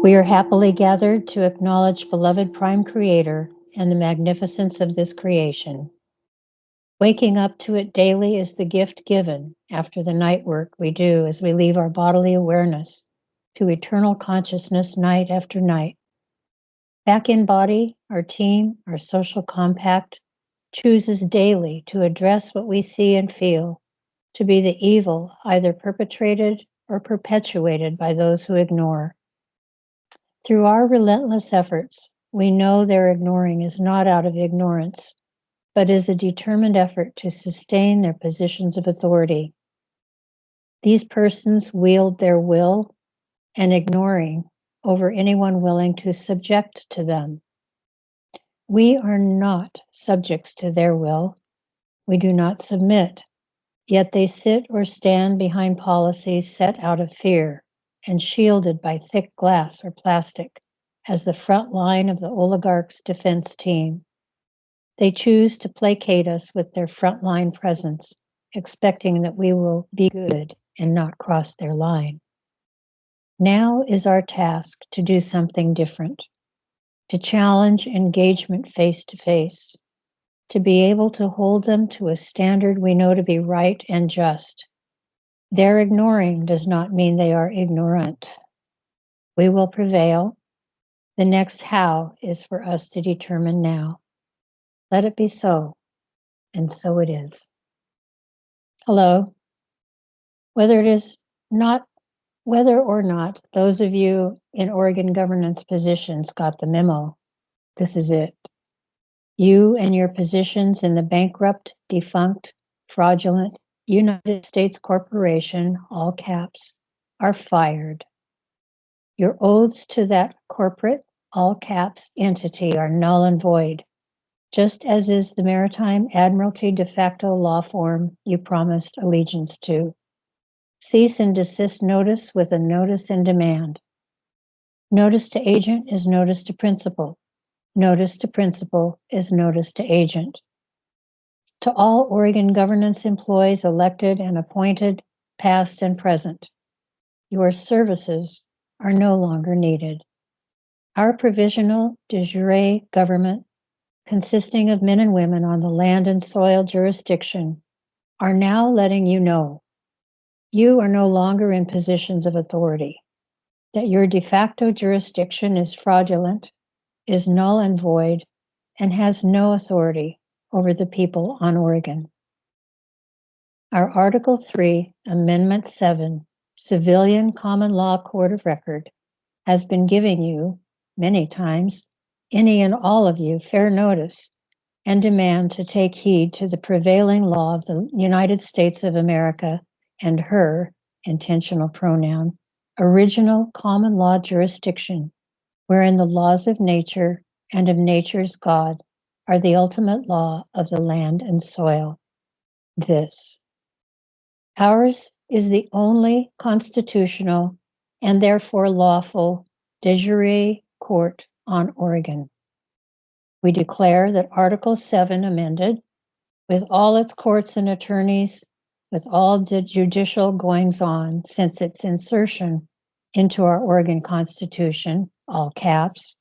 We are happily gathered to acknowledge beloved Prime Creator and the magnificence of this creation. Waking up to it daily is the gift given after the night work we do as we leave our bodily awareness to eternal consciousness night after night. Back in body, our team, our social compact, chooses daily to address what we see and feel to be the evil either perpetrated or perpetuated by those who ignore. Through our relentless efforts, we know their ignoring is not out of ignorance, but is a determined effort to sustain their positions of authority. These persons wield their will and ignoring over anyone willing to subject to them. We are not subjects to their will. We do not submit, yet they sit or stand behind policies set out of fear and shielded by thick glass or plastic as the front line of the oligarch's defense team. They choose to placate us with their frontline presence, expecting that we will be good and not cross their line. Now is our task to do something different, to challenge engagement face to face, to be able to hold them to a standard we know to be right and just. Their ignoring does not mean they are ignorant. We will prevail. The next how is for us to determine now. Let it be so, and so it is. Hello. Whether or not those of you in Oregon governance positions got the memo, this is it. You and your positions in the bankrupt, defunct, fraudulent United States corporation, all caps, are fired. Your oaths to that corporate, all caps, entity are null and void, just as is the Maritime Admiralty de facto law form you promised allegiance to. Cease and desist notice with a notice and demand. Notice to agent is notice to principal. Notice to principal is notice to agent. To all Oregon governance employees elected and appointed, past and present, your services are no longer needed. Our provisional de jure government, consisting of men and women on the land and soil jurisdiction, are now letting you know you are no longer in positions of authority, that your de facto jurisdiction is fraudulent, is null and void, and has no authority over the people on Oregon. Our Article 3, Amendment 7, Civilian Common Law Court of Record has been giving you, many times, any and all of you, fair notice and demand to take heed to the prevailing law of the United States of America and her, intentional pronoun, original common law jurisdiction, wherein the laws of nature and of nature's God are the ultimate law of the land and soil. This. Ours is the only constitutional and therefore lawful de jure court on Oregon. We declare that Article 7 amended, with all its courts and attorneys, with all the judicial goings-on since its insertion into our Oregon Constitution, all caps,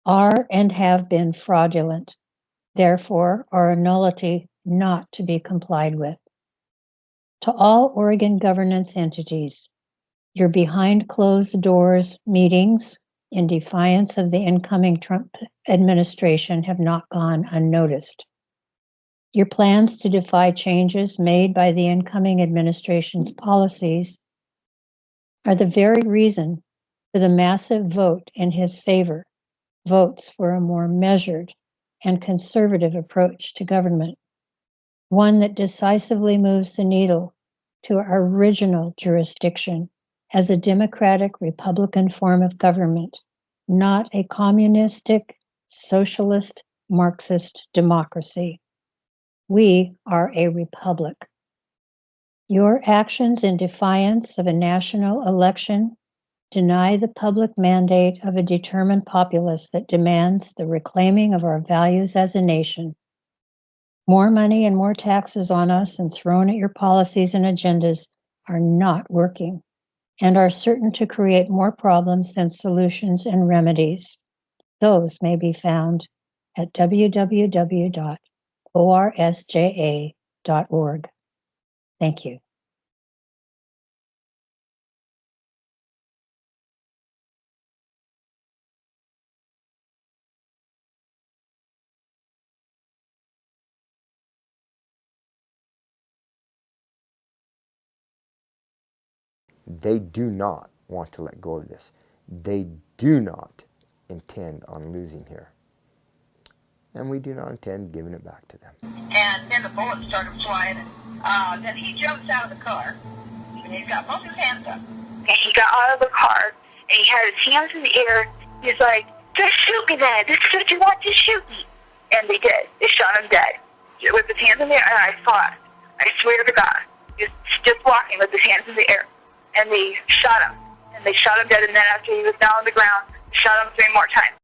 are and have been fraudulent, therefore are a nullity not to be complied with. To all Oregon governance entities, your behind closed doors meetings in defiance of the incoming Trump administration have not gone unnoticed. Your plans to defy changes made by the incoming administration's policies are the very reason for the massive vote in his favor, votes for a more measured and conservative approach to government, one that decisively moves the needle to our original jurisdiction as a democratic Republican form of government, not a communistic, socialist, Marxist democracy. We are a republic. Your actions in defiance of a national election deny the public mandate of a determined populace that demands the reclaiming of our values as a nation. More money and more taxes on us and thrown at your policies and agendas are not working. and are certain to create more problems than solutions and remedies. Those may be found at www.orsja.org. Thank you. They do not want to let go of this. They do not intend on losing here. And we do not intend giving it back to them. And then the bullets started flying. Then he jumps out of the car, and he's got both his hands up. And he got out of the car, and he had his hands in the air. He's like, just shoot me then. This is what you want, just shoot me. And they did. They shot him dead. With his hands in the air, and I saw it. I swear to God. He was just walking with his hands in the air. And they shot him. And they shot him dead, and then after he was down on the ground, shot him 3 more times.